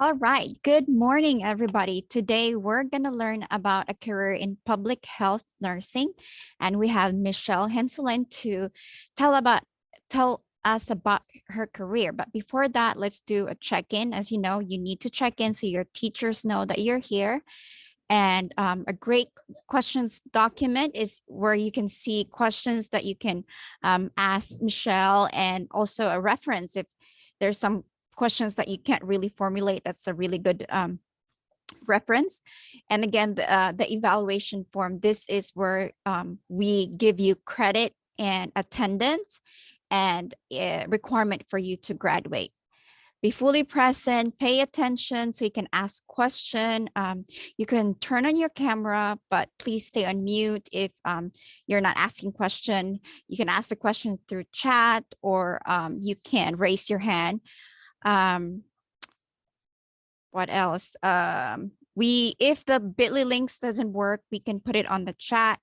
All right. Good morning, everybody. Today, we're going to learn about a career in public health nursing. And we have Michelle Henselin to tell us about her career. But before that, let's do a check-in. As you know, you need to check in so your teachers know that you're here. And a great questions document is where you can see questions that you can ask Michelle, and also a reference if there's some questions that you can't really formulate. That's a really good reference. And again, the evaluation form, this is where we give you credit and attendance and a requirement for you to graduate. Be fully present, pay attention so you can ask question. You can turn on your camera, but please stay on mute if you're not asking question. You can ask the question through chat, or you can raise your hand. Um, what else? If the Bitly links doesn't work, we can put it on the chat.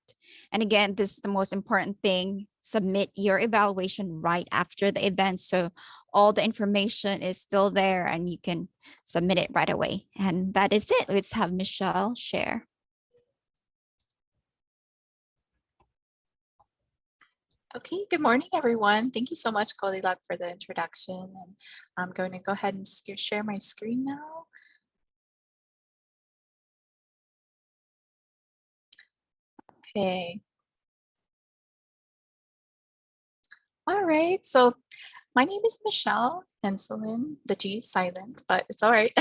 And again, this is the most important thing. Submit your evaluation right after the event, so all the information is still there and you can submit it right away. And that is it. Let's have Michelle share. Okay, good morning, everyone. Thank you so much, Goldilocks, for the introduction. And I'm going to go ahead and share my screen now. Okay. All right, so my name is Michelle Henselin. The G is silent, but it's all right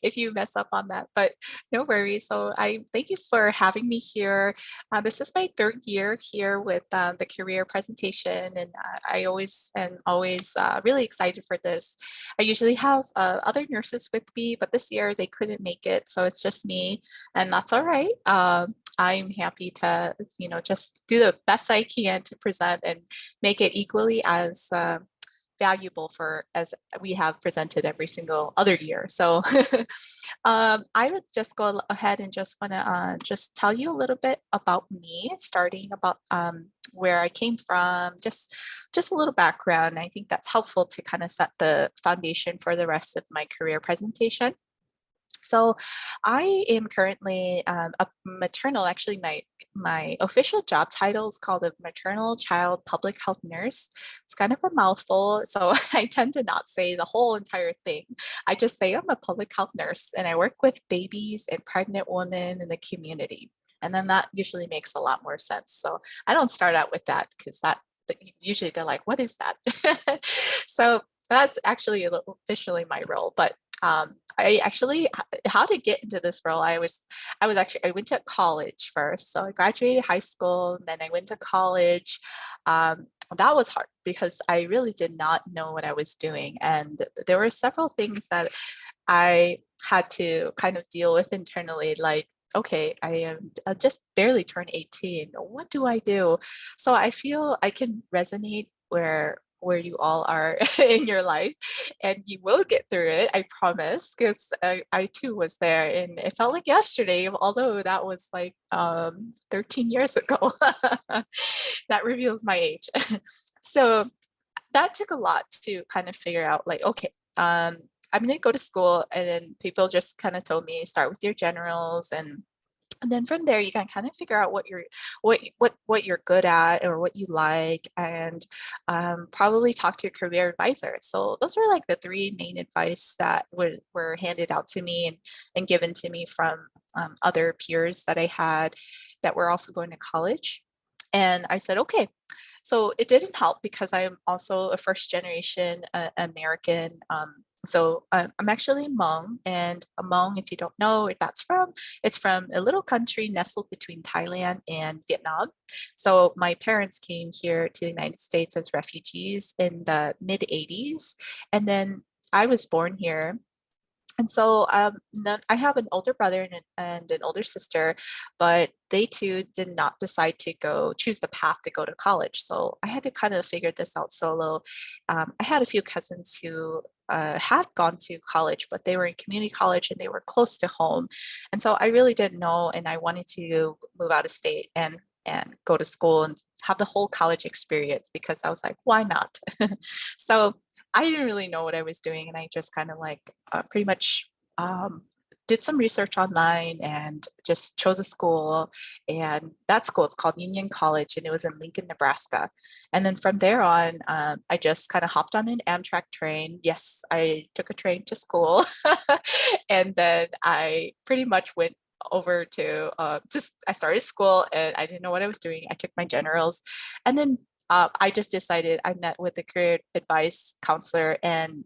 if you mess up on that, but no worries. So I thank you for having me here. This is my third year here with the career presentation, and I always really excited for this. I usually have other nurses with me, but this year they couldn't make it, so it's just me, and that's all right. I'm happy to, just do the best I can to present and make it equally as valuable for as we have presented every single other year. So I would just go ahead and just want to just tell you a little bit about me, starting about where I came from, just a little background. I think that's helpful to kind of set the foundation for the rest of my career presentation. So I am currently a maternal, actually my official job title is called a maternal child public health nurse. It's kind of a mouthful, so I tend to not say the whole entire thing. I just say I'm a public health nurse and I work with babies and pregnant women in the community. And then that usually makes a lot more sense. So I don't start out with that because usually they're like, what is that? So that's actually officially my role, but I actually, how to get into this role, I went to college first. So I graduated high school, and then I went to college. That was hard because I really did not know what I was doing. And there were several things that I had to kind of deal with internally, like, okay, I just barely turned 18. What do I do? So I feel I can resonate where you all are in your life, and you will get through it, I promise, because I too was there, and it felt like yesterday, although that was like 13 years ago. That reveals my age. So that took a lot to kind of figure out, like, okay, I'm going to go to school, and then people just kind of told me start with your generals, and then from there you can kind of figure out what you're good at or what you like, and probably talk to a career advisor. So those were like the three main advice that were handed out to me and given to me from other peers that I had that were also going to college. And I said, okay. So it didn't help because I'm also a first generation American. So I'm actually Hmong, and Hmong, if you don't know where that's from, it's from a little country nestled between Thailand and Vietnam. So my parents came here to the United States as refugees in the mid 80s, and then I was born here. And so I have an older brother and an older sister, but they too did not decide to choose the path to go to college. So I had to kind of figure this out solo. I had a few cousins who had gone to college, but they were in community college and they were close to home. And so I really didn't know, and I wanted to move out of state and go to school and have the whole college experience because I was like, why not? So I didn't really know what I was doing, and I just kind of like pretty much did some research online and just chose a school. And that school, it's called Union College, and it was in Lincoln, Nebraska. And then from there on, I just kind of hopped on an Amtrak train. Yes, I took a train to school. And then I pretty much went over to just I started school and I didn't know what I was doing. I took my generals, and then I just decided. I met with a career advice counselor, and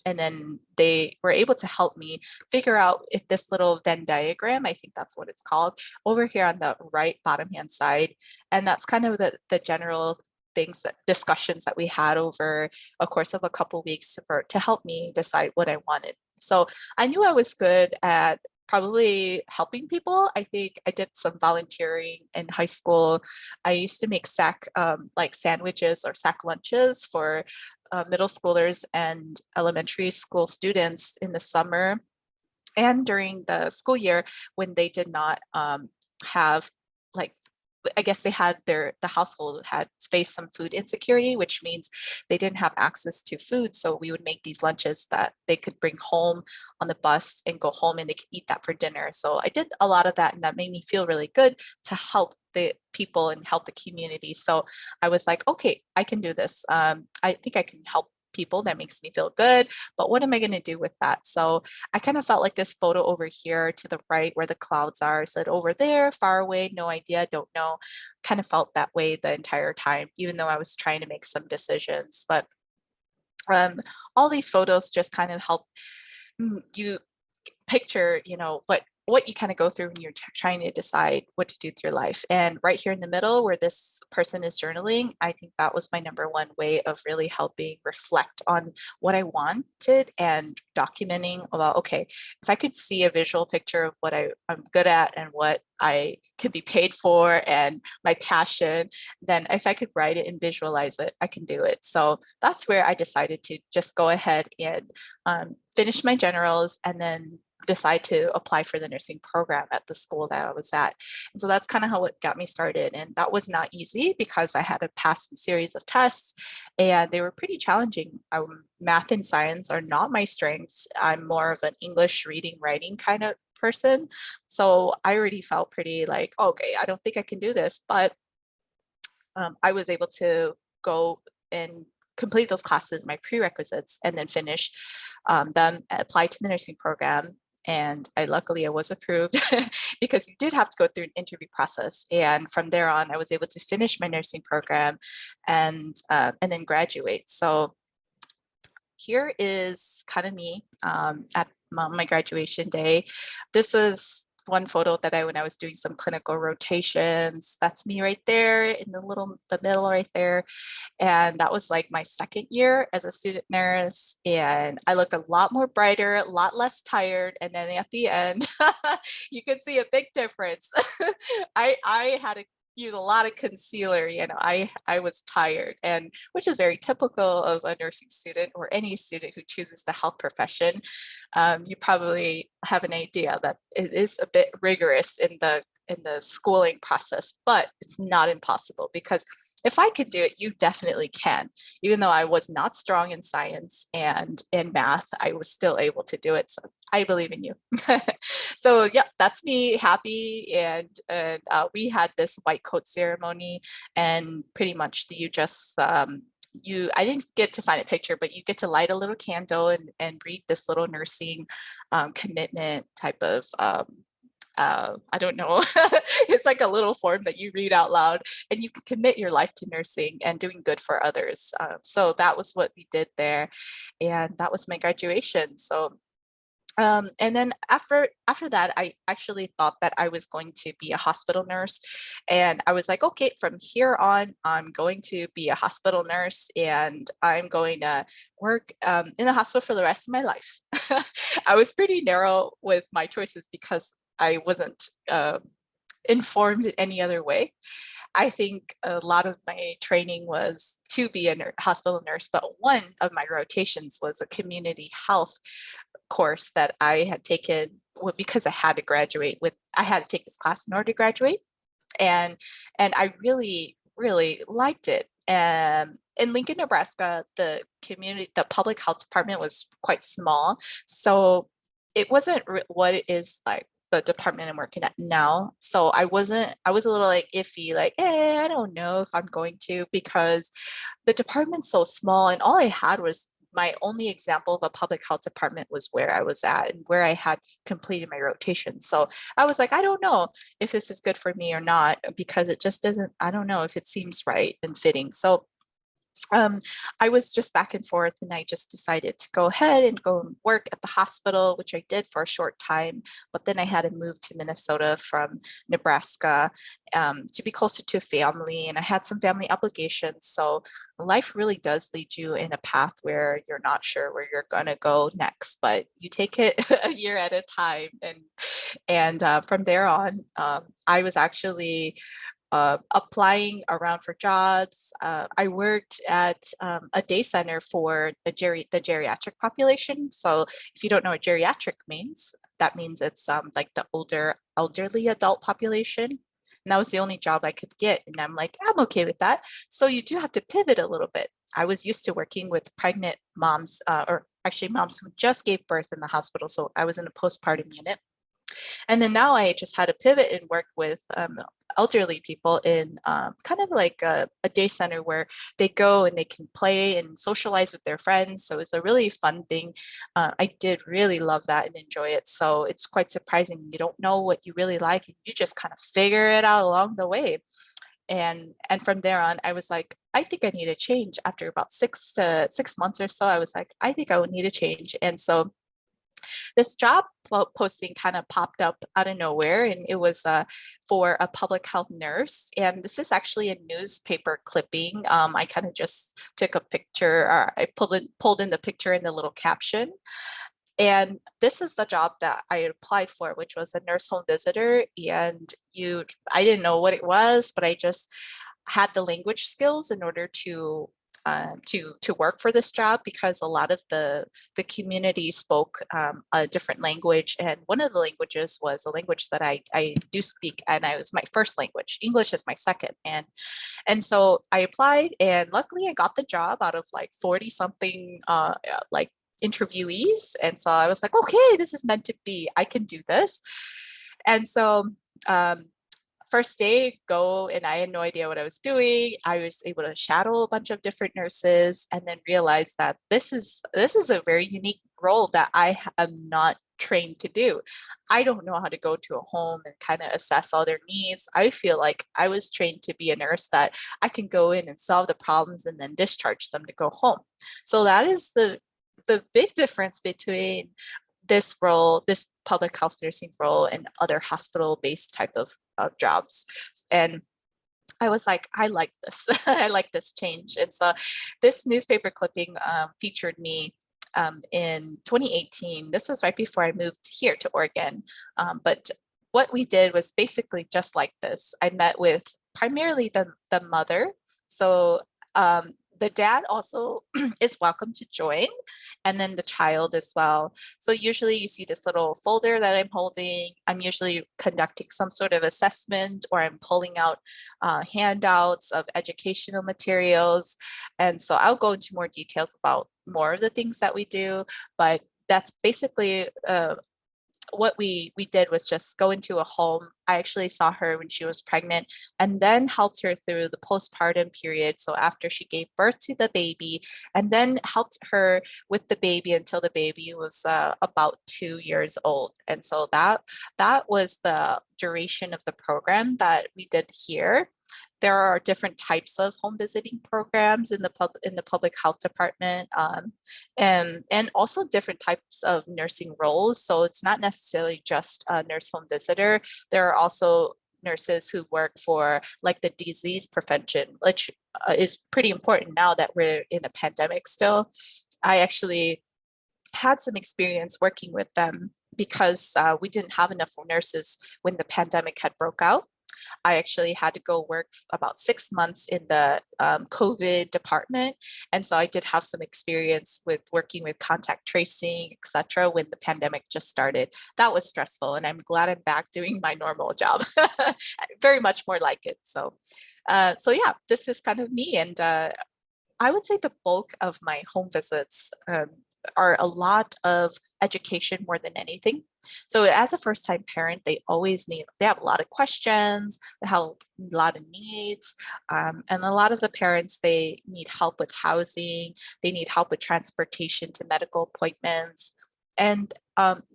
then they were able to help me figure out if this little Venn diagram, I think that's what it's called, over here on the right bottom hand side. And that's kind of the general things that discussions that we had over a course of a couple weeks to help me decide what I wanted. So I knew I was good at probably helping people. I think I did some volunteering in high school. I used to make sack like sandwiches or sack lunches for middle schoolers and elementary school students in the summer and during the school year when they did not have like I guess they had the household had faced some food insecurity, which means they didn't have access to food. So we would make these lunches that they could bring home on the bus and go home and they could eat that for dinner. So I did a lot of that and that made me feel really good to help the people and help the community. So I was like, okay, I can do this. I think I can help people. That makes me feel good. But what am I going to do with that? So I kind of felt like this photo over here to the right where the clouds are, said over there, far away, no idea, don't know. Kind of felt that way the entire time, even though I was trying to make some decisions. But all these photos just kind of help you picture, what you kind of go through when you're trying to decide what to do with your life. And right here in the middle where this person is journaling, I think that was my number one way of really helping reflect on what I wanted and documenting about, okay, if I could see a visual picture of what I'm good at and what I can be paid for and my passion, then if I could write it and visualize it, I can do it. So that's where I decided to just go ahead and finish my generals and then decide to apply for the nursing program at the school that I was at. And so that's kind of how it got me started. And that was not easy because I had to pass some series of tests and they were pretty challenging. Math and science are not my strengths. I'm more of an English reading, writing kind of person. So I already felt pretty like, okay, I don't think I can do this. But I was able to go and complete those classes, my prerequisites, and then finish them, apply to the nursing program. And luckily I was approved because you did have to go through an interview process. And from there on, I was able to finish my nursing program and then graduate. So here is kind of me at my graduation day. This is one photo that when I was doing some clinical rotations, that's me right there in the middle right there. And that was like my second year as a student nurse. And I look a lot more brighter, a lot less tired. And then at the end, you can see a big difference. I had to use a lot of concealer. I was tired, and which is very typical of a nursing student or any student who chooses the health profession. You probably have an idea that it is a bit rigorous in the schooling process, but it's not impossible because if I could do it, you definitely can. Even though I was not strong in science and in math, I was still able to do it. So I believe in you. So yeah, that's me happy. And we had this white coat ceremony and pretty much you just, I didn't get to find a picture, but you get to light a little candle and read this little nursing commitment type of I don't know. It's like a little form that you read out loud and you can commit your life to nursing and doing good for others. So that was what we did there. And that was my graduation. So and then after that, I actually thought that I was going to be a hospital nurse. And I was like, okay, from here on, I'm going to be a hospital nurse and I'm going to work in the hospital for the rest of my life. I was pretty narrow with my choices because I wasn't informed in any other way. I think a lot of my training was to be a hospital nurse, but one of my rotations was a community health course that I had taken because I had to take this class in order to graduate. And I really, really liked it. And in Lincoln, Nebraska, the public health department was quite small. So it wasn't what it is like the department I'm working at now. So I was a little like iffy, like, I don't know if I'm going to, because the department's so small and all I had was my only example of a public health department was where I was at and where I had completed my rotation. So I was like, I don't know if this is good for me or not, because it just doesn't, I don't know if it seems right and fitting. So um, I was just back and forth, and I just decided to go ahead and go and work at the hospital, which I did for a short time. But then I had to move to Minnesota from Nebraska to be closer to family, and I had some family obligations. So life really does lead you in a path where you're not sure where you're going to go next, but you take it a year at a time. And from there on, I was actually applying around for jobs. I worked at a day center for the geriatric population. So if you don't know what geriatric means, that means it's like the elderly adult population. And that was the only job I could get. And I'm like, I'm okay with that. So you do have to pivot a little bit. I was used to working with pregnant moms, or actually moms who just gave birth in the hospital. So I was in a postpartum unit. And then now I just had to pivot and work with elderly people in kind of like a day center where they go and they can play and socialize with their friends. So it's a really fun thing. I did really love that and enjoy it. So it's quite surprising. You don't know what you really like, and you just kind of figure it out along the way. And from there on, I was like, I think I need a change. After about 6 months or so, I was like, I think I would need a change. And so this job posting kind of popped up out of nowhere, and it was for a public health nurse. And this is actually a newspaper clipping. I kind of just took a picture, or I pulled in the picture and the little caption. And this is the job that I applied for, which was a nurse home visitor. And I didn't know what it was, but I just had the language skills in order to work for this job, because a lot of the community spoke a different language, and one of the languages was a language that I do speak, and I was my first language. English is my second, and so I applied, and luckily I got the job out of like 40 something like interviewees, and so I was like, okay, this is meant to be. I can do this, and so. Um, First day go, and I had no idea what I was doing. I was able to shadow a bunch of different nurses, and then realize that this is a very unique role that I am not trained to do. I don't know how to go to a home and kind of assess all their needs. I feel like I was trained to be a nurse that I can go in and solve the problems and then discharge them to go home. So that is the big difference between this role, this public health nursing role, and other hospital-based type of jobs. And I was like, I like this. I like this change. And so this newspaper clipping featured me in 2018. This was right before I moved here to Oregon. But what we did was basically just like this. I met with primarily the mother. So the dad also is welcome to join, and then the child as well. So usually you see this little folder that I'm holding. I'm usually conducting some sort of assessment, or I'm pulling out handouts of educational materials. And so I'll go into more details about more of the things that we do, but that's basically what we did was just go into a home. I actually saw her when she was pregnant, and then helped her through the postpartum period. So after she gave birth to the baby, and then helped her with the baby until the baby was about 2 years old. And so that was the duration of the program that we did here. There are different types of home visiting programs in the public health department, and also different types of nursing roles. So it's not necessarily just a nurse home visitor. There are also nurses who work for like the disease prevention, which is pretty important now that we're in a pandemic still. I actually had some experience working with them because we didn't have enough nurses when the pandemic had broke out. I actually had to go work about 6 months in the COVID department. And so I did have some experience with working with contact tracing, et cetera, when the pandemic just started. That was stressful, and I'm glad I'm back doing my normal job. Very much more like it. So yeah, this is kind of me. And I would say the bulk of my home visits are a lot of education more than anything. So as a first-time parent, they have a lot of questions, they have a lot of needs, and a lot of the parents, they need help with housing, they need help with transportation to medical appointments, and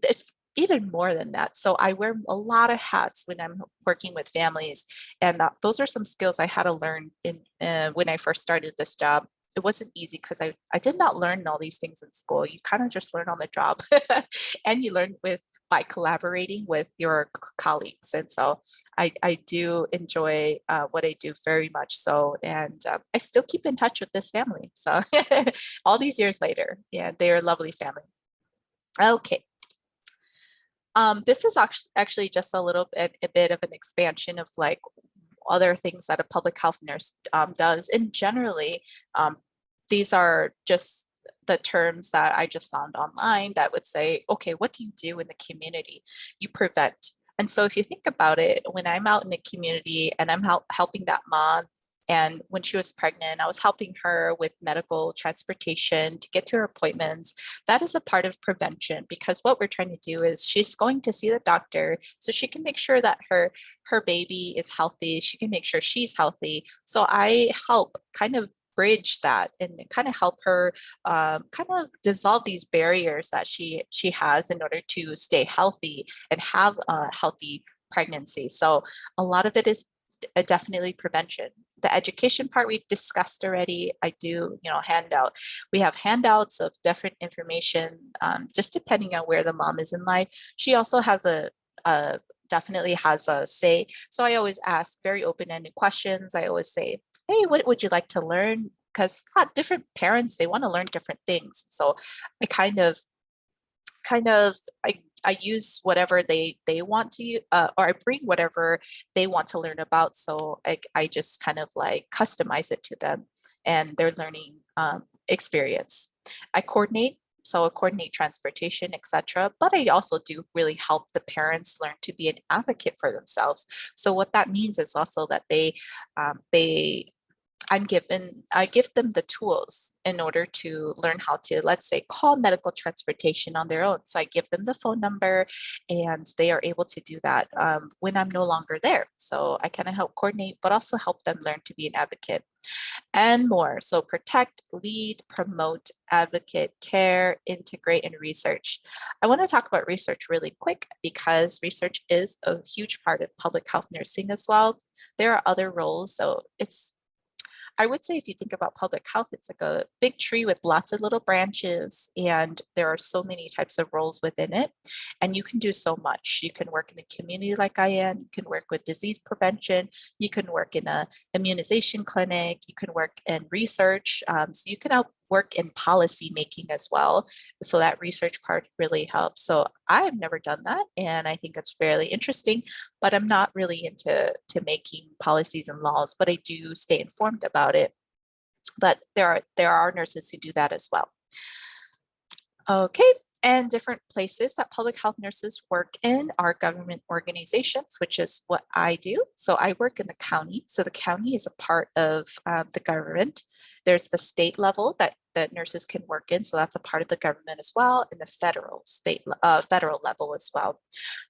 it's even more than that. So I wear a lot of hats when I'm working with families, and those are some skills I had to learn in when I first started this job. It wasn't easy because I did not learn all these things in school. You kind of just learn on the job, and you learn by collaborating with your colleagues. And so I do enjoy what I do very much so. And I still keep in touch with this family. So all these years later, yeah, they're a lovely family. Okay. This is actually just a bit of an expansion of like other things that a public health nurse does. And generally, um, these are just the terms that I just found online that would say, okay, what do you do in the community? You prevent. And so if you think about it, when I'm out in the community and I'm helping that mom, and when she was pregnant, I was helping her with medical transportation to get to her appointments. That is a part of prevention, because what we're trying to do is she's going to see the doctor so she can make sure that her baby is healthy. She can make sure she's healthy. So I help kind of bridge that and kind of help her kind of dissolve these barriers that she has in order to stay healthy and have a healthy pregnancy. So a lot of it is definitely prevention. The education part we discussed already. I do, handout. We have handouts of different information, just depending on where the mom is in life. She also has a definitely has a say. So I always ask very open-ended questions. I always say, hey, what would you like to learn? Because different parents, they want to learn different things. So I kind of I use whatever they want to or I bring whatever they want to learn about. So I just kind of like customize it to them and their learning experience. I coordinate. So I coordinate transportation, etc. But I also do really help the parents learn to be an advocate for themselves. So what that means is also that they I give them the tools in order to learn how to, let's say, call medical transportation on their own. So I give them the phone number and they are able to do that when I'm no longer there. So I kind of help coordinate, but also help them learn to be an advocate and more. So protect, lead, promote, advocate, care, integrate, and research. I want to talk about research really quick because research is a huge part of public health nursing as well. There are other roles. So I would say if you think about public health, it's like a big tree with lots of little branches, and there are so many types of roles within it. And you can do so much. You can work in the community like I am, you can work with disease prevention, you can work in a immunization clinic, you can work in research. So you can help work in policy making as well. So that research part really helps. So I've never done that, and I think it's fairly interesting, but I'm not really into making policies and laws, but I do stay informed about it. But there are nurses who do that as well. Okay, and different places that public health nurses work in are government organizations, which is what I do. So I work in the county. So the county is a part of the government. There's the state level that nurses can work in. So that's a part of the government as well, and the federal level as well.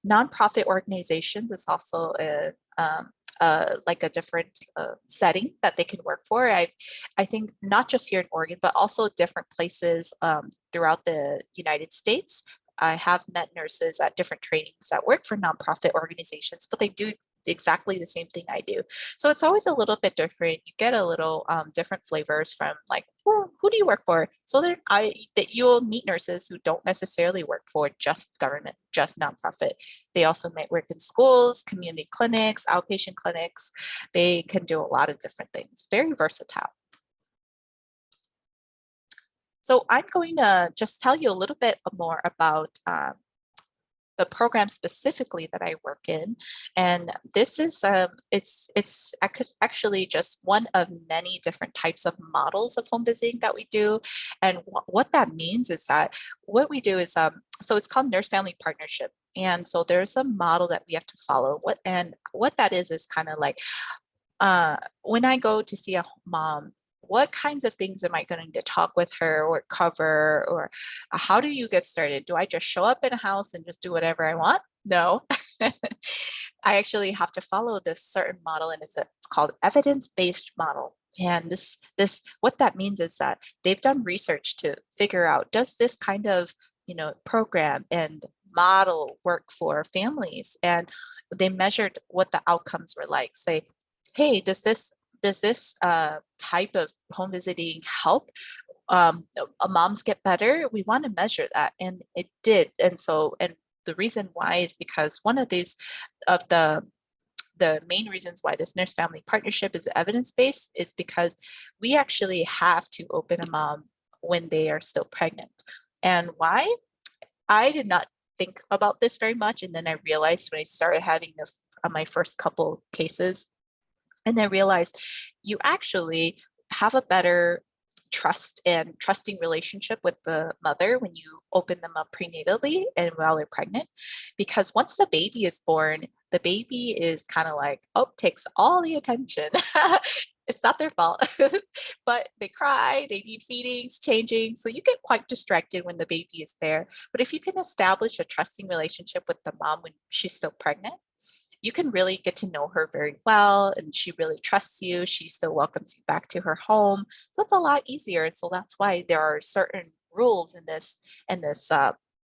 Nonprofit organizations is also like a different setting that they can work for. I think not just here in Oregon, but also different places throughout the United States. I have met nurses at different trainings that work for nonprofit organizations, but they do exactly the same thing I do. So it's always a little bit different. You get a little different flavors from like, who do you work for? So that you'll meet nurses who don't necessarily work for just government, just nonprofit. They also might work in schools, community clinics, outpatient clinics. They can do a lot of different things. Very versatile. So I'm going to just tell you a little bit more about the program specifically that I work in. And this is, it's actually just one of many different types of models of home visiting that we do. And what that means is that what we do is, so it's called Nurse Family Partnership. And so there's a model that we have to follow. What that is kind of like, when I go to see a mom, what kinds of things am I going to talk with her or cover, or how do you get started? Do I just show up in a house and just do whatever I want? No. I actually have to follow this certain model, and it's called evidence-based model. And this what that means is that they've done research to figure out, does this kind of, program and model work for families? And they measured what the outcomes were like. Say, hey, does this type of home visiting help moms get better? We want to measure that, and it did. And the reason why is because one of the main reasons why this nurse family partnership is evidence-based is because we actually have to open a mom when they are still pregnant. And why? I did not think about this very much, and then I realized when I started having my first couple cases, and I realized you actually have a better trust and trusting relationship with the mother when you open them up prenatally and while they're pregnant. Because once the baby is born, the baby is kind of like, oh, takes all the attention. It's not their fault, but they cry, they need feedings, changing. So you get quite distracted when the baby is there. But if you can establish a trusting relationship with the mom when she's still pregnant, you can really get to know her very well, and she really trusts you. She still welcomes you back to her home. So it's a lot easier. And so that's why there are certain rules in this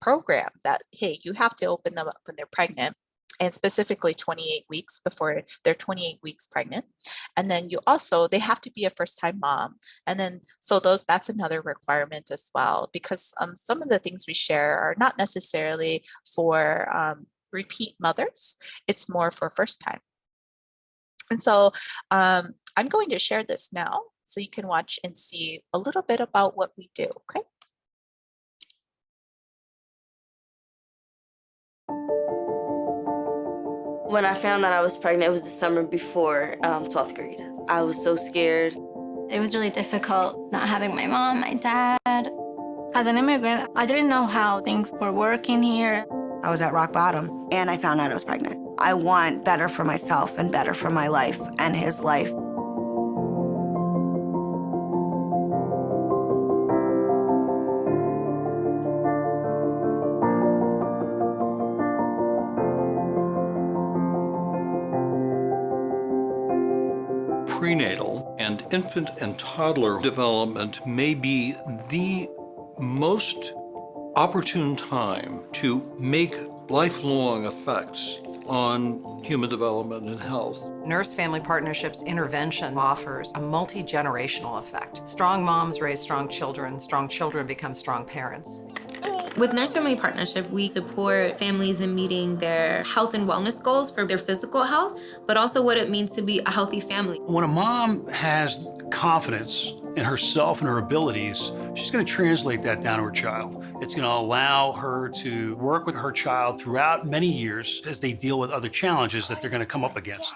program that, hey, you have to open them up when they're pregnant, and specifically 28 weeks before they're 28 weeks pregnant. And then they have to be a first-time mom. And then that's another requirement as well, because some of the things we share are not necessarily for repeat mothers. It's more for first time. And so I'm going to share this now so you can watch and see a little bit about what we do, okay? When I found that I was pregnant, it was the summer before 12th grade. I was so scared. It was really difficult not having my mom, my dad. As an immigrant, I didn't know how things were working here. I was at rock bottom, and I found out I was pregnant. I want better for myself and better for my life and his life. Prenatal and infant and toddler development may be the most opportune time to make lifelong effects on human development and health. Nurse Family Partnerships intervention offers a multi-generational effect. Strong moms raise strong children become strong parents. With Nurse Family Partnership, we support families in meeting their health and wellness goals for their physical health, but also what it means to be a healthy family. When a mom has confidence in herself and her abilities, she's going to translate that down to her child. It's going to allow her to work with her child throughout many years as they deal with other challenges that they're going to come up against.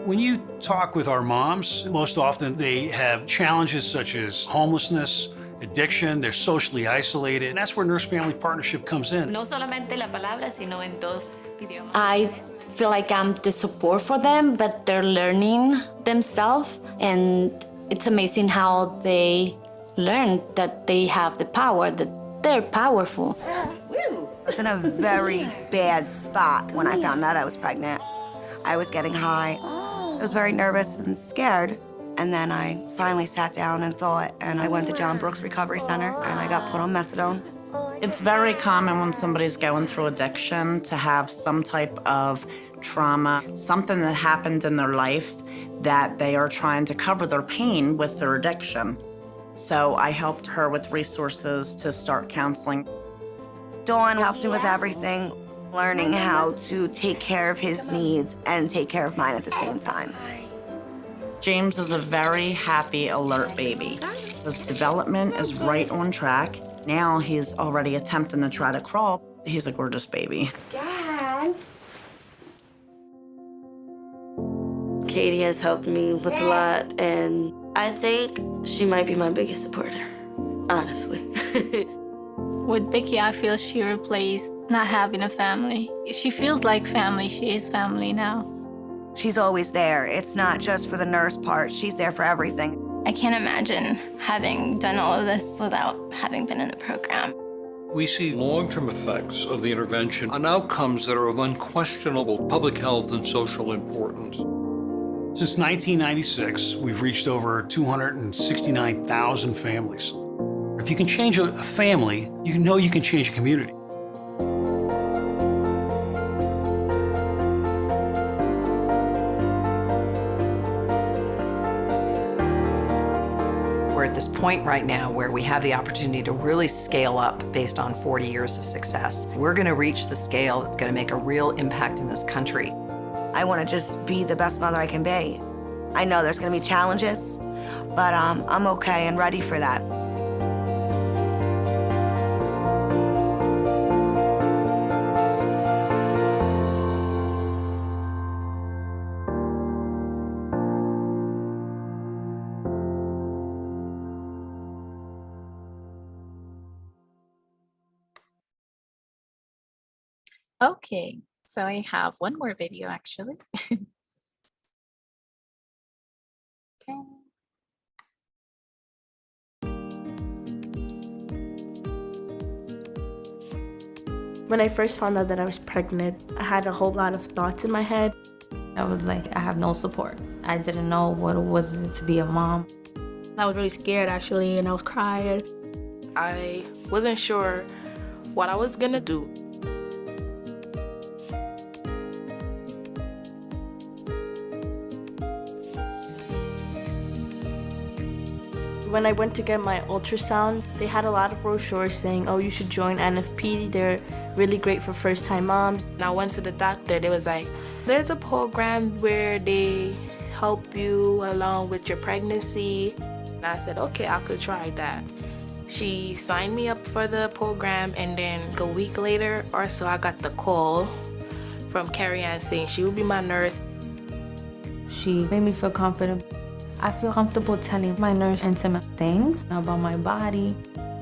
When you talk with our moms, most often they have challenges such as homelessness, addiction, they're socially isolated, and that's where Nurse Family Partnership comes in. No solamente la palabra, sino en dos idiomas. I feel like I'm the support for them, but they're learning themselves, and it's amazing how they learn that they have the power, that they're powerful. I was in a very bad spot when I found out I was pregnant. I was getting high. I was very nervous and scared. And then I finally sat down and thought, and I went to John Brooks Recovery Center, and I got put on methadone. It's very common when somebody's going through addiction to have some type of trauma, something that happened in their life that they are trying to cover their pain with their addiction. So I helped her with resources to start counseling. Dawn helps me with everything, learning how to take care of his needs and take care of mine at the same time. James is a very happy, alert baby. His development is right on track. Now he's already attempting to try to crawl. He's a gorgeous baby. Katie has helped me with a lot, and I think she might be my biggest supporter, honestly. With Vicky, I feel she replaced not having a family. She feels like family. She is family now. She's always there. It's not just for the nurse part. She's there for everything. I can't imagine having done all of this without having been in the program. We see long-term effects of the intervention on outcomes that are of unquestionable public health and social importance. Since 1996, we've reached over 269,000 families. If you can change a family, you know you can change a community. We're at this point right now where we have the opportunity to really scale up based on 40 years of success. We're going to reach the scale that's going to make a real impact in this country. I want to just be the best mother I can be. I know there's going to be challenges, but I'm okay and ready for that. Okay, so I have one more video actually. Okay. When I first found out that I was pregnant, I had a whole lot of thoughts in my head. I was like, I have no support. I didn't know what it was to be a mom. I was really scared actually, and I was crying. I wasn't sure what I was gonna do. When I went to get my ultrasound, they had a lot of brochures saying, oh, you should join NFP. They're really great for first-time moms. And I went to the doctor. They was like, there's a program where they help you along with your pregnancy. And I said, okay, I could try that. She signed me up for the program, and then a week later or so, I got the call from Carrie Ann saying she would be my nurse. She made me feel confident. I feel comfortable telling my nurse intimate things about my body.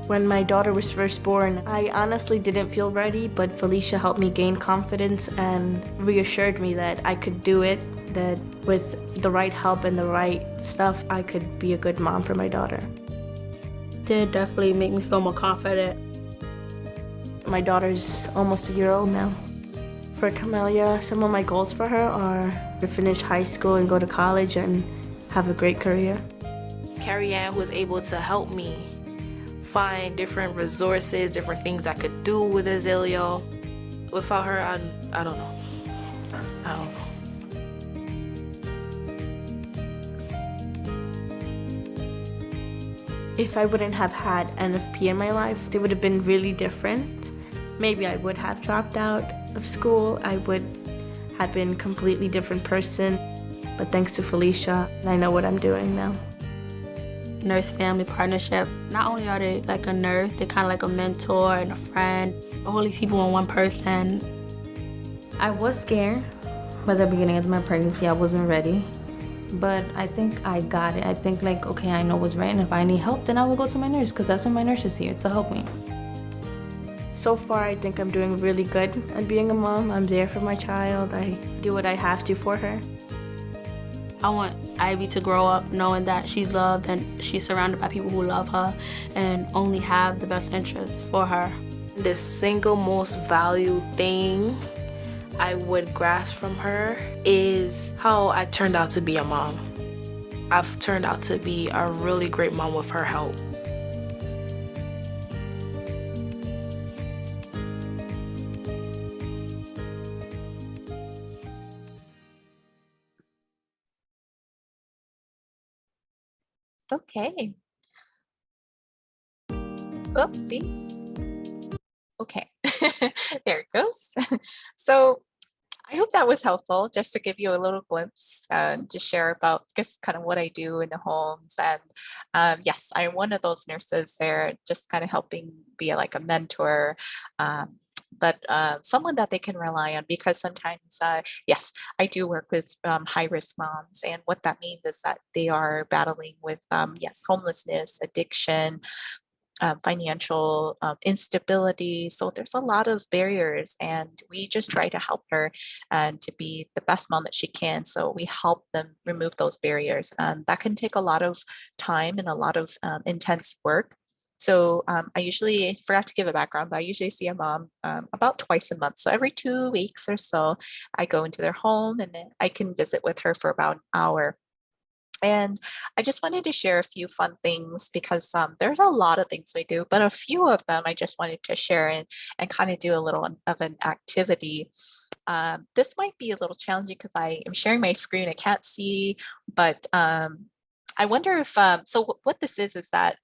When my daughter was first born, I honestly didn't feel ready, but Felicia helped me gain confidence and reassured me that I could do it, that with the right help and the right stuff, I could be a good mom for my daughter. It did definitely make me feel more confident. My daughter's almost a year old now. For Camelia, some of my goals for her are to finish high school and go to college and have a great career. Carrie Ann was able to help me find different resources, different things I could do with Azalea. Without her, I don't know. I don't know. If I wouldn't have had NFP in my life, it would have been really different. Maybe I would have dropped out of school. I would have been a completely different person. But thanks to Felicia, I know what I'm doing now. Nurse-family partnership. Not only are they like a nurse, they're kind of like a mentor and a friend. All these people in one person. I was scared by the beginning of my pregnancy. I wasn't ready. But I think I got it. I think like, okay, I know what's right. And if I need help, then I will go to my nurse, because that's what my nurse is here to help me. So far, I think I'm doing really good at being a mom. I'm there for my child. I do what I have to for her. I want Ivy to grow up knowing that she's loved and she's surrounded by people who love her and only have the best interests for her. The single most valued thing I would grasp from her is how I turned out to be a mom. I've turned out to be a really great mom with her help. Okay. Oopsies. Okay, there it goes. So I hope that was helpful, just to give you a little glimpse and to share about just kind of what I do in the homes. And yes, I'm one of those nurses there, just kind of helping be like a mentor. But someone that they can rely on, because sometimes, yes, I do work with high-risk moms, and what that means is that they are battling with, yes, homelessness, addiction, financial instability. So there's a lot of barriers, and we just try to help her and to be the best mom that she can. So we help them remove those barriers, and that can take a lot of time and a lot of intense work. So I usually forgot to give a background, but I usually see a mom about twice a month. So every 2 weeks or so, I go into their home and then I can visit with her for about an hour. And I just wanted to share a few fun things because there's a lot of things we do, but a few of them I just wanted to share and kind of do a little of an activity. This might be a little challenging because I am sharing my screen. I can't see, but I wonder if, what this is that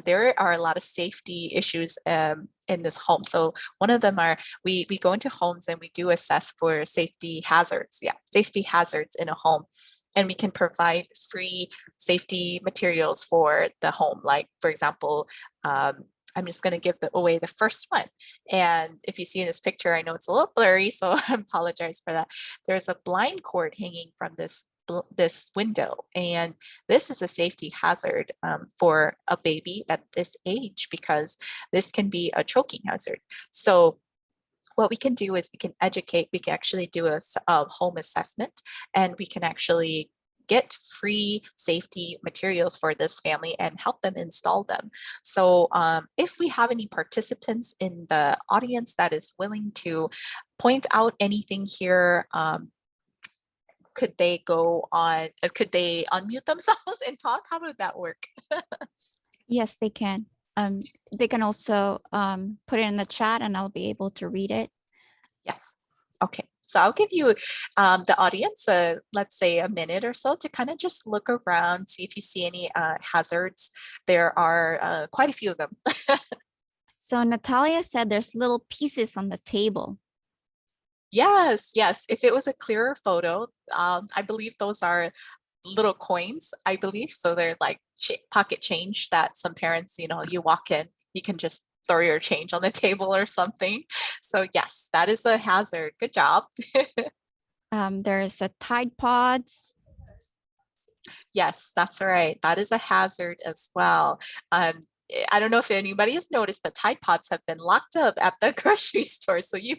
there are a lot of safety issues in this home. So one of them are we go into homes and we do assess for safety hazards. Yeah, safety hazards in a home. And we can provide free safety materials for the home. Like, for example, I'm just going to give away the first one. And if you see in this picture, I know it's a little blurry, so I apologize for that. There's a blind cord hanging from this window, and this is a safety hazard for a baby at this age because this can be a choking hazard. So what we can do is we can educate, we can actually do a home assessment, and we can actually get free safety materials for this family and help them install them. So if we have any participants in the audience that is willing to point out anything here, could they unmute themselves and talk? How would that work? Yes, they can. They can also put it in the chat and I'll be able to read it. Yes. Okay. So I'll give you the audience, let's say a minute or so to kind of just look around, see if you see any hazards. There are quite a few of them. So Natalia said there's little pieces on the table. Yes, yes. If it was a clearer photo, I believe those are little coins, I believe. So they're like pocket change that some parents, you walk in, you can just throw your change on the table or something. So yes, that is a hazard. Good job. There's a Tide Pods. Yes, that's right. That is a hazard as well. I don't know if anybody has noticed, but Tide Pods have been locked up at the grocery store. So you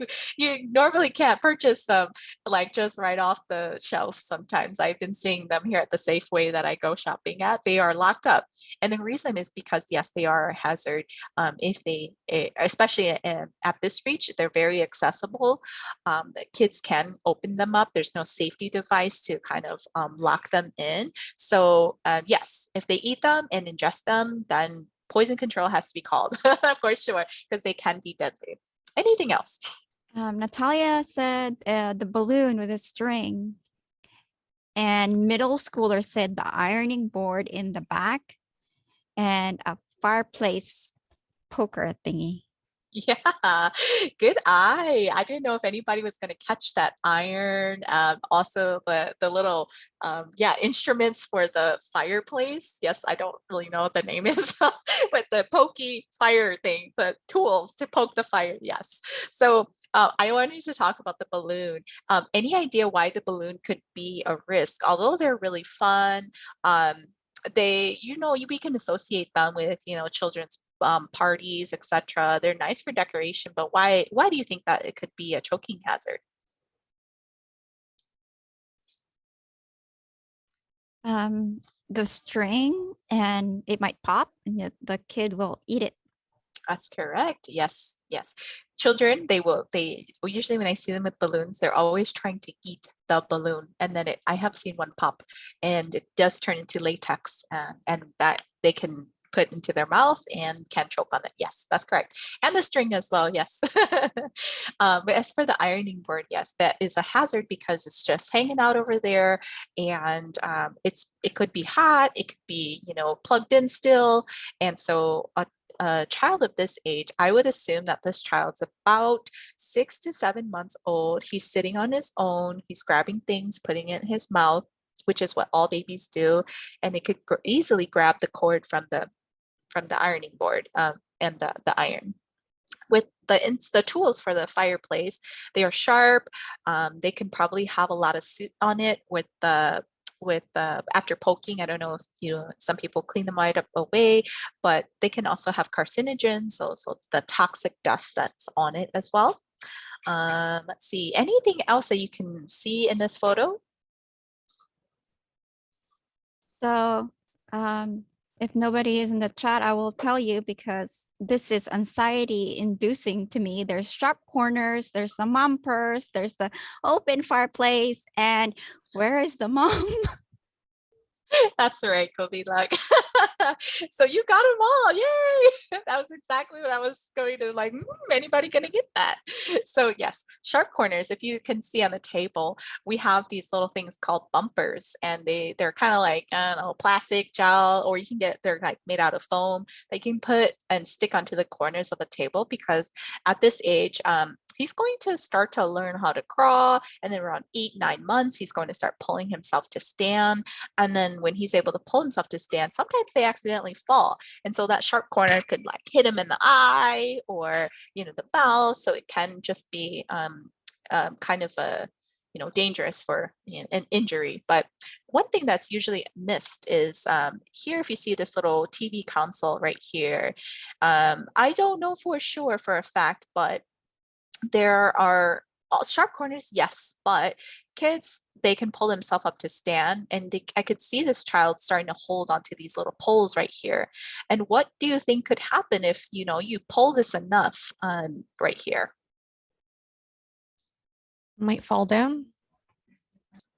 normally can't purchase them like just right off the shelf. Sometimes I've been seeing them here at the Safeway that I go shopping at. They are locked up. And the reason is because, yes, they are a hazard. If they, especially at this reach, they're very accessible. The kids can open them up. There's no safety device to kind of lock them in. So yes, if they eat them and ingest them, then poison control has to be called for sure, because they can be deadly. Anything else? Natalia said the balloon with a string. And middle schooler said the ironing board in the back and a fireplace poker thingy. Yeah, good eye. I didn't know if anybody was going to catch that iron. Also, the little instruments for the fireplace. Yes, I don't really know what the name is, but the pokey fire thing, the tools to poke the fire. Yes. So I wanted to talk about the balloon. Any idea why the balloon could be a risk? Although they're really fun, we can associate them with children's parties, etc. They're nice for decoration, but why do you think that it could be a choking hazard? The string, and it might pop and the kid will eat it. That's correct. Yes, yes. Children, usually when I see them with balloons, they're always trying to eat the balloon. And then I have seen one pop and it does turn into latex and that they can put into their mouth and can choke on it. Yes, that's correct. And the string as well. Yes. But as for the ironing board, yes, that is a hazard because it's just hanging out over there, and it could be hot. It could be plugged in still, and so a child of this age, I would assume that this child's about 6 to 7 months old. He's sitting on his own. He's grabbing things, putting it in his mouth, which is what all babies do, and they could easily grab the cord from the ironing board and the iron. With the tools for the fireplace, they are sharp. They can probably have a lot of soot on it with the after poking. I don't know if some people clean them right up away, but they can also have carcinogens, so the toxic dust that's on it as well. Let's see, anything else that you can see in this photo? So if nobody is in the chat, I will tell you because this is anxiety inducing to me. There's sharp corners, there's the mom purse, there's the open fireplace, and where is the mom? That's right, Goldilocks. So you got them all. Yay! That was exactly what I was going to like. Anybody gonna get that? So yes, sharp corners. If you can see on the table, we have these little things called bumpers, and they're kind of like, I don't know, plastic gel, or you can they're like made out of foam. They can put and stick onto the corners of a table because at this age, he's going to start to learn how to crawl, and then around 8-9 months, he's going to start pulling himself to stand. And then when he's able to pull himself to stand, sometimes they accidentally fall. And so that sharp corner could like hit him in the eye or, the mouth. So it can just be kind of a, dangerous for an injury. But one thing that's usually missed is here, if you see this little TV console right here, I don't know for sure for a fact, but there are sharp corners, yes, but kids, they can pull themselves up to stand, and I could see this child starting to hold onto these little poles right here. And what do you think could happen if you pull this enough right here? Might fall down.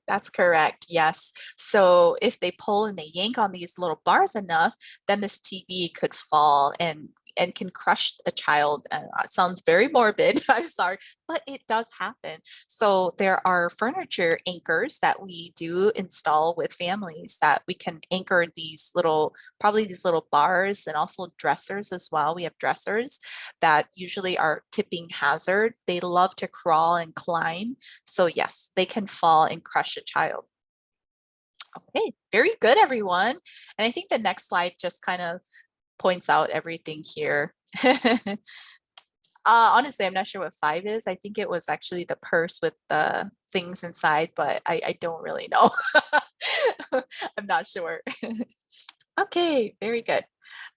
That's correct. Yes. So if they pull and they yank on these little bars enough, then this TV could fall and can crush a child. It sounds very morbid. I'm sorry, but it does happen. So there are furniture anchors that we do install with families that we can anchor these little bars, and also dressers as well. We have dressers that usually are tipping hazard. They love to crawl and climb. So yes, they can fall and crush a child. Okay, very good, everyone. And I think the next slide just kind of points out everything here. Honestly, I'm not sure what 5 is. I think it was actually the purse with the things inside, but I don't really know. I'm not sure. Okay, very good.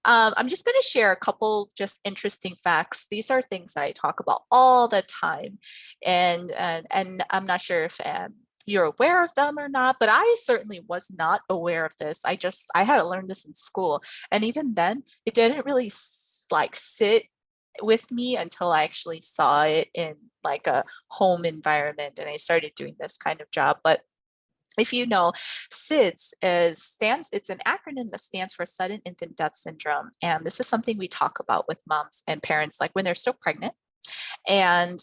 I'm just going to share a couple just interesting facts. These are things that I talk about all the time, and I'm not sure if you're aware of them or not, but I certainly was not aware of this. I had to learn this in school, and even then it didn't really sit with me until I actually saw it in like a home environment and I started doing this kind of job. But if you know, SIDS it's an acronym that stands for Sudden Infant Death Syndrome, and this is something we talk about with moms and parents like when they're still pregnant. And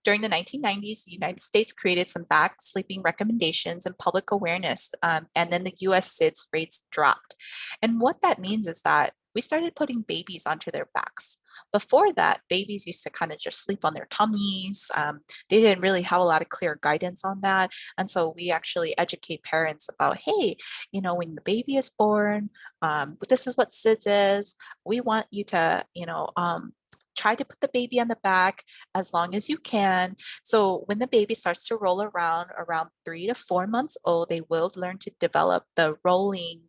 during the 1990s, the United States created some back sleeping recommendations and public awareness, and then the US SIDS rates dropped. And what that means is that we started putting babies onto their backs. Before that, babies used to kind of just sleep on their tummies. They didn't really have a lot of clear guidance on that. And so we actually educate parents about, hey, when the baby is born, this is what SIDS is. We want you to, try to put the baby on the back as long as you can. So when the baby starts to roll around 3 to 4 months old, they will learn to develop the rolling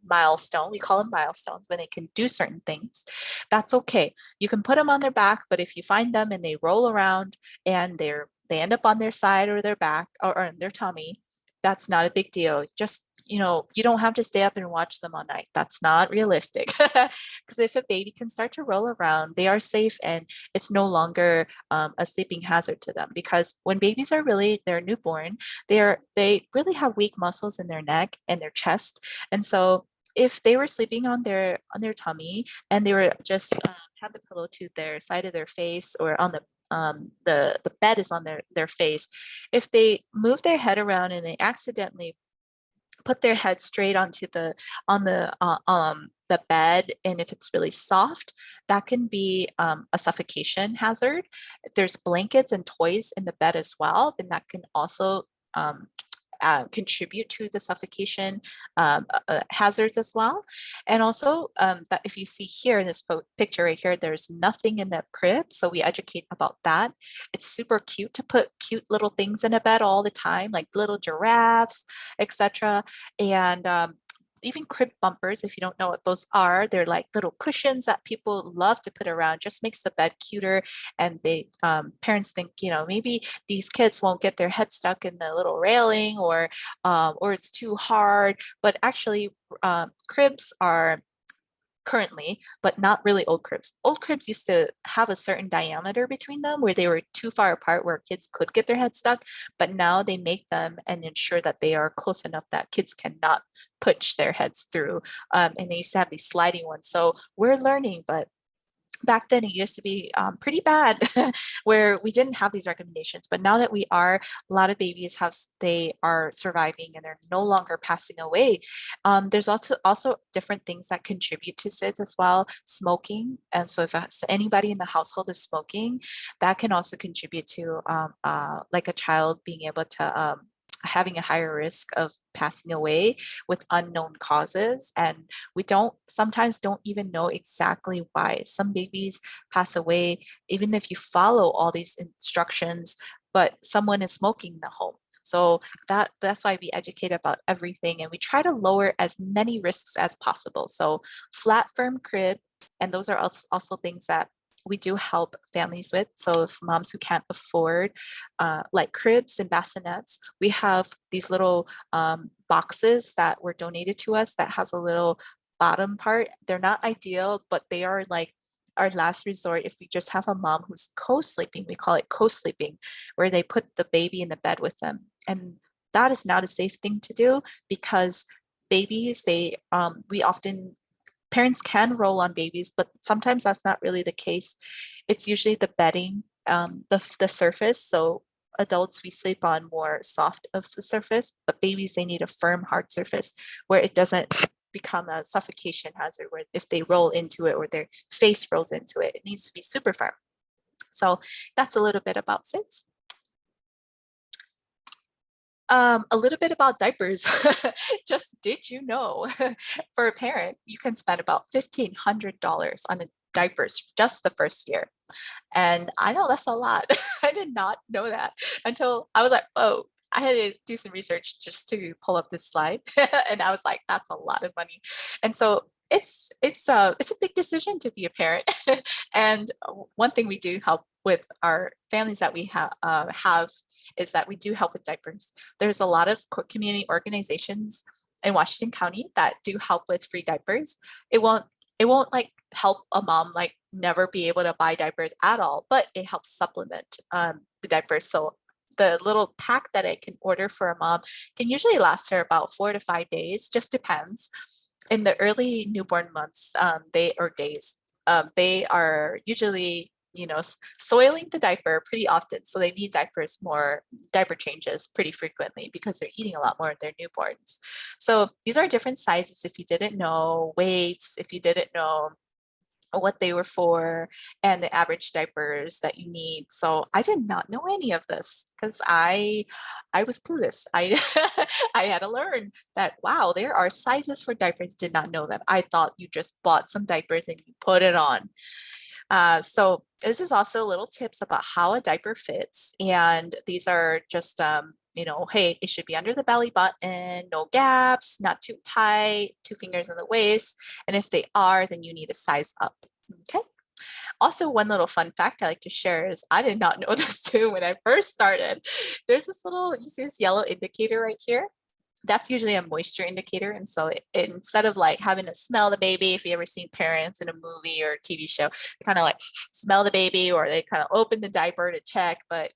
milestone. We call them milestones when they can do certain things. That's okay. You can put them on their back, but if you find them and they roll around and they end up on their side or their back or on their tummy, that's not a big deal. Just you don't have to stay up and watch them all night. That's not realistic. Because if a baby can start to roll around, they are safe and it's no longer a sleeping hazard to them. Because when babies they're newborn, they really have weak muscles in their neck and their chest. And so if they were sleeping on their tummy and they were just had the pillow to their side of their face or on the bed is on their face, if they move their head around and they accidentally put their head straight onto the bed, and if it's really soft, that can be a suffocation hazard. There's blankets and toys in the bed as well, then that can also contribute to the suffocation hazards as well. And also that if you see here in this picture right here, there's nothing in the crib. So we educate about that. It's super cute to put cute little things in a bed all the time, like little giraffes, etc. And even crib bumpers, if you don't know what those are, they're like little cushions that people love to put around, just makes the bed cuter. And they parents think, you know, maybe these kids won't get their head stuck in the little railing, or it's too hard. But actually, cribs are currently, but not really old cribs. Old cribs used to have a certain diameter between them where they were too far apart where kids could get their head stuck, but now they make them and ensure that they are close enough that kids cannot push their heads through. And they used to have these sliding ones. So we're learning, but back then it used to be pretty bad where we didn't have these recommendations, but now that we are, a lot of babies they are surviving and they're no longer passing away. There's also different things that contribute to SIDS as well. Smoking, and so if anybody in the household is smoking, that can also contribute to like a child being able to having a higher risk of passing away with unknown causes. And we sometimes don't even know exactly why. Some babies pass away even if you follow all these instructions, but someone is smoking in the home. So that's why we educate about everything, and we try to lower as many risks as possible. So flat, firm crib, and those are also things that we do help families with. So if moms who can't afford like cribs and bassinets, we have these little boxes that were donated to us that has a little bottom part. They're not ideal, but they are like our last resort if we just have a mom who's co-sleeping. We call it co-sleeping, where they put the baby in the bed with them. And that is not a safe thing to do, because babies, parents can roll on babies, but sometimes that's not really the case. It's usually the bedding, the surface. So adults, we sleep on more soft of the surface, but babies, they need a firm, hard surface where it doesn't become a suffocation hazard, where if they roll into it or their face rolls into it, it needs to be super firm. So that's a little bit about SIDS. A little bit about diapers. Just did you know, for a parent, you can spend about $1,500 on diapers just the first year. And I know that's a lot. I did not know that until I was like, oh, I had to do some research just to pull up this slide. And I was like, that's a lot of money. And so it's a big decision to be a parent. And one thing we do help with our families that we have is that we do help with diapers. There's a lot of community organizations in Washington County that do help with free diapers. It won't like help a mom like never be able to buy diapers at all, but it helps supplement the diapers. So the little pack that I can order for a mom can usually last her about 4 to 5 days, just depends. In the early newborn months, they are usually, you know, soiling the diaper pretty often. So they need diaper changes pretty frequently because they're eating a lot more of their newborns. So these are different sizes if you didn't know, weights, if you didn't know what they were for, and the average diapers that you need. So I did not know any of this because I was clueless. I had to learn that, wow, there are sizes for diapers. Did not know that. I thought you just bought some diapers and you put it on. So this is also little tips about how a diaper fits. And these are just, you know, hey, it should be under the belly button, no gaps, not too tight, 2 fingers in the waist. And if they are, then you need a size up. Okay. Also, one little fun fact I like to share is I did not know this too when I first started. There's this little, you see this yellow indicator right here? That's usually a moisture indicator. And so instead of like having to smell the baby, if you ever seen parents in a movie or TV show, they kind of like smell the baby or they kind of open the diaper to check. But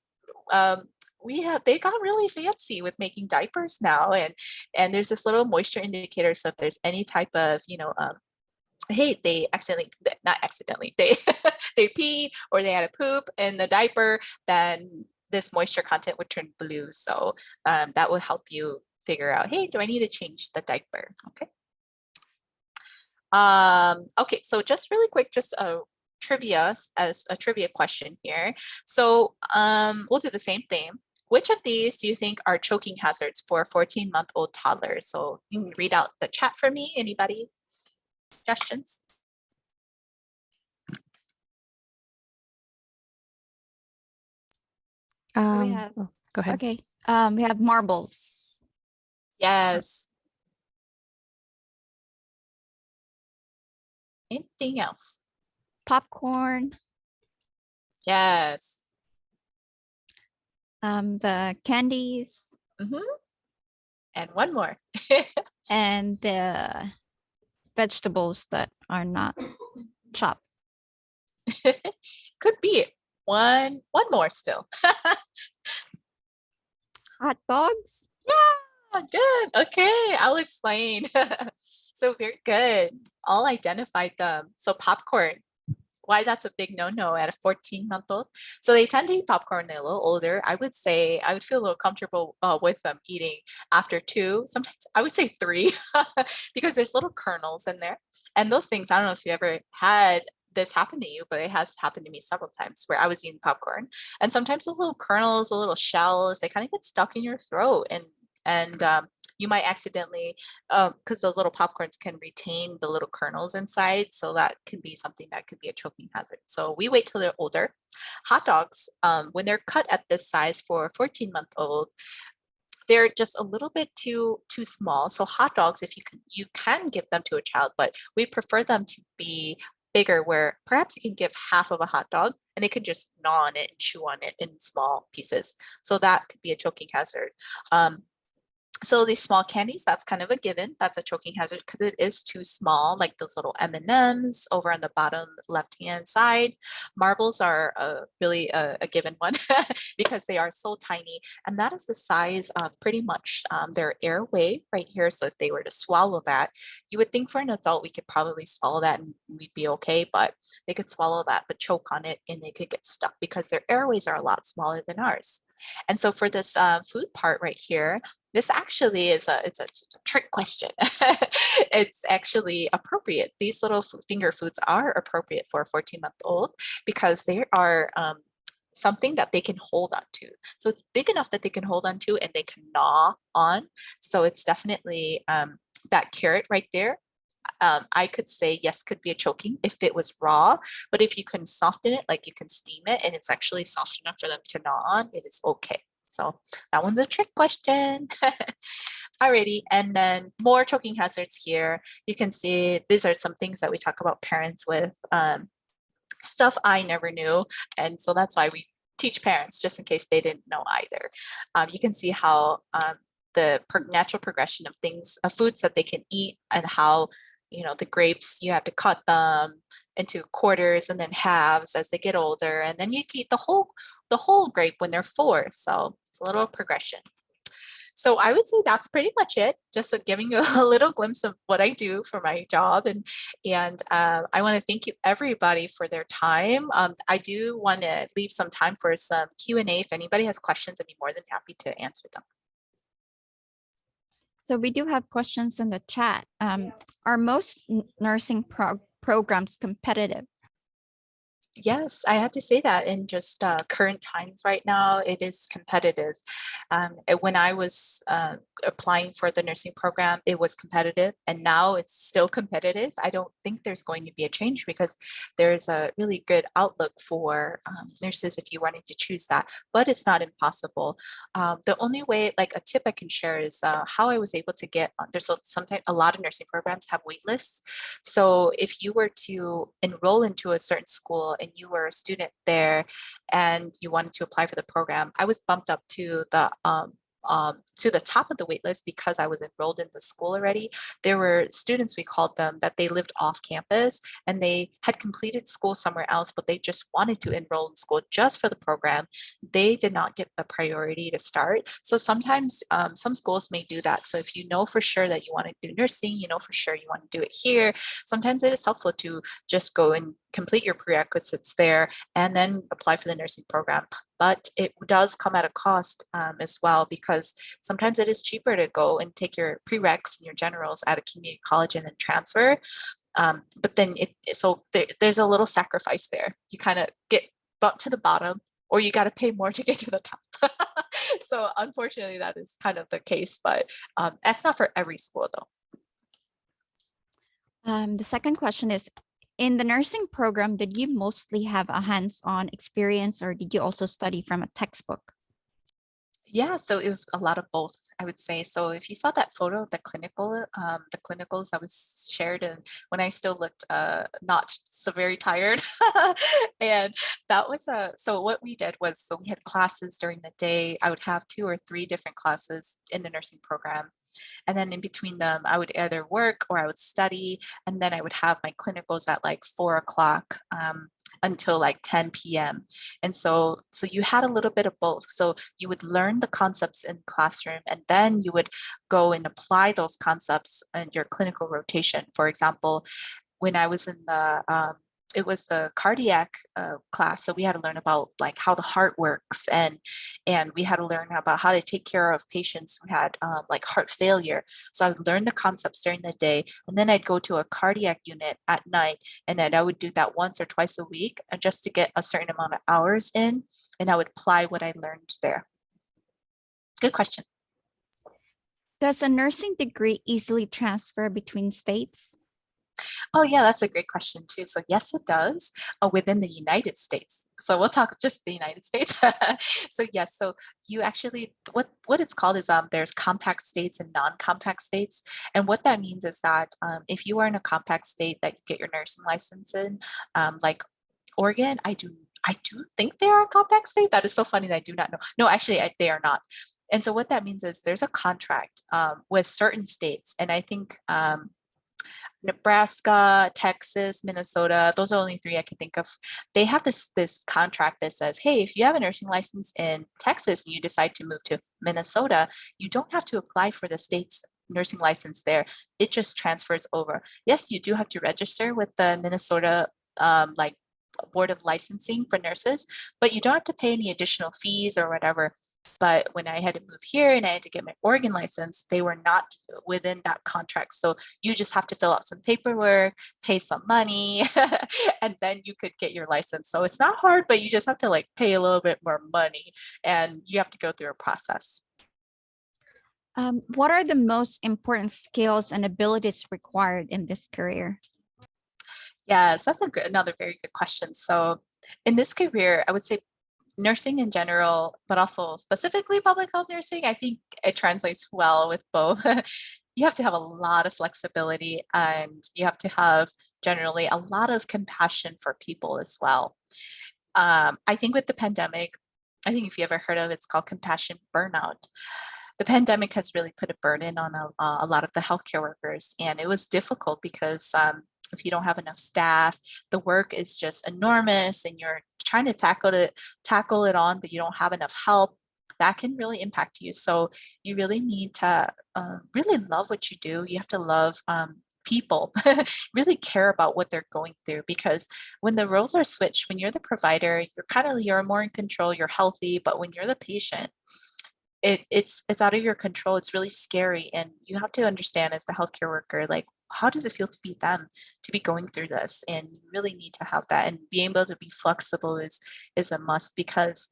they got really fancy with making diapers now. And there's this little moisture indicator. So if there's any type of, you know, hey, they they peed or they had a poop in the diaper, then this moisture content would turn blue. So that will help you figure out, hey, do I need to change the diaper? Okay. Okay, so just really quick, just a trivia question here. So we'll do the same thing. which of these do you think are choking hazards for a 14-month-old toddler? So you can read out the chat for me. Anybody? Suggestions? We have, Go ahead. okay. We have marbles. Yes. Anything else? Popcorn. Yes. The candies. And one more. And the vegetables that are not chopped. Could be one more still. Hot dogs. Yeah, good. Okay, I'll explain. So very good. All identified them. So popcorn, why that's a big no-no at a 14-month-old. So they tend to eat popcorn when they're a little older. I would say I would feel a little comfortable with them eating after 2, sometimes I would say 3, because there's little kernels in there. And those things, I don't know if you ever had this happen to you, but it has happened to me several times where I was eating popcorn. And sometimes those little kernels, the little shells, they kind of get stuck in your throat. And you might accidentally, because those little popcorns can retain the little kernels inside. So that can be something that could be a choking hazard. So we wait till they're older. Hot dogs, when they're cut at this size for a 14-month-old, they're just a little bit too small. So hot dogs, if you can give them to a child, but we prefer them to be bigger, where perhaps you can give half of a hot dog and they could just gnaw on it and chew on it in small pieces. So that could be a choking hazard. So these small candies, that's kind of a given. That's a choking hazard because it is too small, like those little M&Ms over on the bottom left-hand side. Marbles are really a given one because they are so tiny. And that is the size of pretty much their airway right here. So if they were to swallow that, you would think for an adult, we could probably swallow that and we'd be okay, but they could swallow that, but choke on it and they could get stuck because their airways are a lot smaller than ours. And so for this food part right here, this actually is it's a trick question. It's actually appropriate. These little finger foods are appropriate for a 14-month-old because they are something that they can hold on to. So it's big enough that they can hold on to and they can gnaw on. So it's definitely that carrot right there. I could say yes, could be a choking if it was raw, but if you can soften it, like you can steam it and it's actually soft enough for them to gnaw on, it is okay. So that one's a trick question. Alrighty, and then more choking hazards here. You can see these are some things that we talk about parents with, stuff I never knew. And so that's why we teach parents just in case they didn't know either. You can see how the natural progression of things, of foods that they can eat and how, you know, the grapes, you have to cut them into quarters and then halves as they get older. And then you can eat the whole grape when they're 4. So it's a little progression. So I would say that's pretty much it. Just giving you a little glimpse of what I do for my job. And I want to thank you everybody for their time. I do want to leave some time for some Q&A. If anybody has questions, I'd be more than happy to answer them. So we do have questions in the chat. Are most nursing programs competitive? Yes, I had to say that in just current times right now, it is competitive. When I was applying for the nursing program, it was competitive and now it's still competitive. I don't think there's going to be a change because there's a really good outlook for nurses if you wanted to choose that, but it's not impossible. The only way, like a tip I can share is how I was able to get, there's sometimes a lot of nursing programs have wait lists. So if you were to enroll into a certain school and you were a student there and you wanted to apply for the program, I was bumped up to the top of the wait list because I was enrolled in the school already. There were students, we called them, that they lived off campus and they had completed school somewhere else, but they just wanted to enroll in school just for the program. They did not get the priority to start. So sometimes some schools may do that. So if you know for sure that you want to do nursing, you know for sure you want to do it here, sometimes it is helpful to just go and complete your prerequisites there and then apply for the nursing program. But it does come at a cost as well, because sometimes it is cheaper to go and take your prereqs and your generals at a community college and then transfer. But then there's a little sacrifice there. You kind of get bumped to the bottom, or you got to pay more to get to the top. So unfortunately, that is kind of the case, but that's not for every school though. The second question is, in the nursing program, did you mostly have a hands-on experience or did you also study from a textbook? Yeah, so it was a lot of both, I would say. So if you saw that photo of the clinicals that was shared, and when I still looked not so very tired, and that was so what we did was, so we had classes during the day. I would have 2 or 3 different classes in the nursing program, and then in between them, I would either work or I would study, and then I would have my clinicals at like 4 o'clock. Until like 10 p.m. And so you had a little bit of both. So you would learn the concepts in the classroom, and then you would go and apply those concepts in your clinical rotation. For example, when I was in it was the cardiac class, so we had to learn about like how the heart works, and we had to learn about how to take care of patients who had like heart failure. So I would learn the concepts during the day, and then I'd go to a cardiac unit at night, and then I would do that once or twice a week, just to get a certain amount of hours in, and I would apply what I learned there. Good question. Does a nursing degree easily transfer between states? Oh yeah, that's a great question too. So yes, it does, within the United States. So we'll talk just the United States. So yes, so you actually, what it's called is there's compact states and non-compact states. And what that means is that if you are in a compact state that you get your nursing license in, like Oregon, I do think they are a compact state. That is so funny that I do not know. No, actually, they are not. And so what that means is there's a contract with certain states, and I think Nebraska, Texas, Minnesota, those are only 3 I can think of. They have this contract that says, hey, if you have a nursing license in Texas and you decide to move to Minnesota, you don't have to apply for the state's nursing license there. It just transfers over. Yes, you do have to register with the Minnesota like Board of Licensing for nurses, but you don't have to pay any additional fees or whatever. But when I had to move here and I had to get my Oregon license, they were not within that contract. So you just have to fill out some paperwork, pay some money, and then you could get your license. So it's not hard, but you just have to like pay a little bit more money, and you have to go through a process. What are the most important skills and abilities required in this career? Yes, that's another very good question. So in this career, I would say nursing in general, but also specifically public health nursing, I think it translates well with both. You have to have a lot of flexibility, and you have to have generally a lot of compassion for people as well. I think with the pandemic, I think if you ever heard of it, it's called compassion burnout. The pandemic has really put a burden on a lot of the healthcare workers, and it was difficult because if you don't have enough staff, the work is just enormous, and you're trying to tackle it on, but you don't have enough help. That can really impact you. So you really need to really love what you do. You have to love people, really care about what they're going through, because when the roles are switched, when you're the provider, you're more in control, you're healthy, but when you're the patient, it's out of your control. It's really scary, and you have to understand as the healthcare worker, like, how does it feel to be them, to be going through this? And you really need to have that, and being able to be flexible is a must, because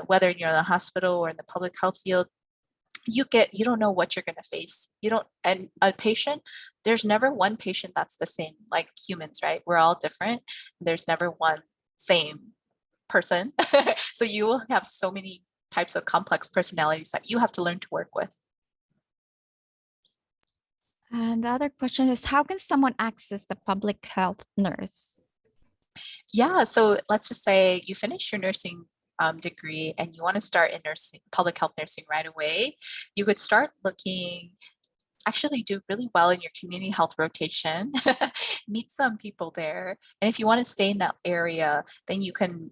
whether you're in the hospital or in the public health field, you don't know what you're going to face. And a patient, there's never one patient that's the same, like humans, right? We're all different. There's never one same person. So you will have so many types of complex personalities that you have to learn to work with. And the other question is, how can someone access the public health nurse? Yeah, so let's just say you finish your nursing degree and you want to start in public health nursing right away. You could start actually do really well in your community health rotation, meet some people there. And if you want to stay in that area, then you can,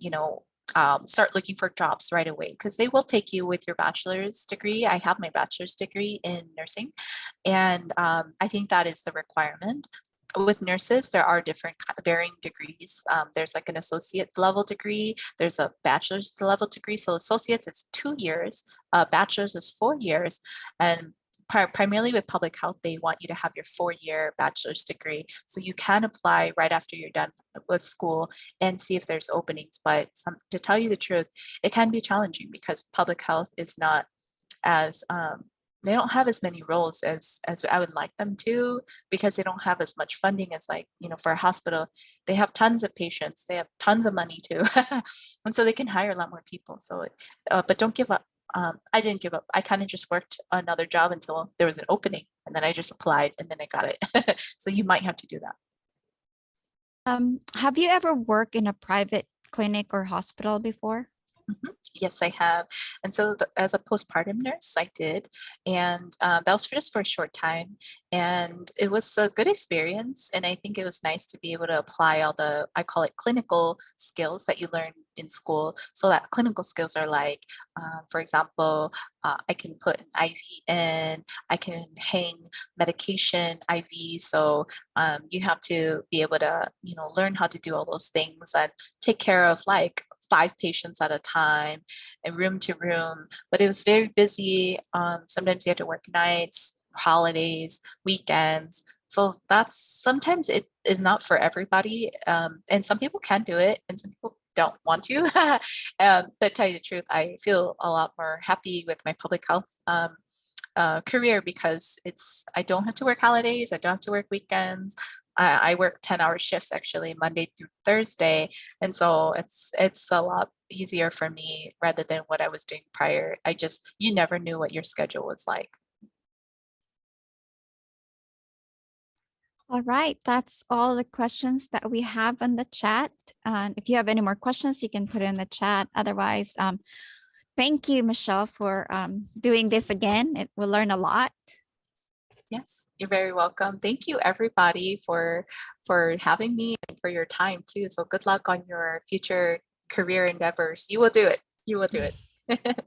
start looking for jobs right away, because they will take you with your bachelor's degree. I have my bachelor's degree in nursing, and I think that is the requirement. With nurses, there are different varying degrees. There's like an associate level degree, there's a bachelor's level degree. So associates is 2 years, bachelor's is 4 years, and primarily with public health, they want you to have your 4-year bachelor's degree. So you can apply right after you're done with school and see if there's openings. But to tell you the truth, it can be challenging because public health is not as they don't have as many roles as I would like them to, because they don't have as much funding as, like, for a hospital. They have tons of patients, they have tons of money too, and so they can hire a lot more people. So, but don't give up. I didn't give up. I kind of just worked another job until there was an opening, and then I just applied, and then I got it. So you might have to do that. Have you ever worked in a private clinic or hospital before? Yes, I have. And so as a postpartum nurse, I did. And that was just for a short time. And it was a good experience. And I think it was nice to be able to apply all the, I call it clinical skills that you learn in school. So that clinical skills are like, for example, I can put an IV in, I can hang medication IV. So you have to be able to, learn how to do all those things and take care of like 5 patients at a time and room to room. But it was very busy. Sometimes you had to work nights, holidays, weekends. So that's sometimes it is not for everybody. And some people can do it and some people don't want to. But tell you the truth, I feel a lot more happy with my public health career because I don't have to work holidays. I don't have to work weekends. I work 10-hour shifts actually Monday through Thursday. And so it's a lot easier for me rather than what I was doing prior. You never knew what your schedule was like. All right, that's all the questions that we have in the chat. And if you have any more questions, you can put it in the chat. Otherwise, thank you, Michelle, for doing this again. We'll learn a lot. Yes, you're very welcome. Thank you everybody for having me and for your time too. So good luck on your future career endeavors. You will do it. You will do it.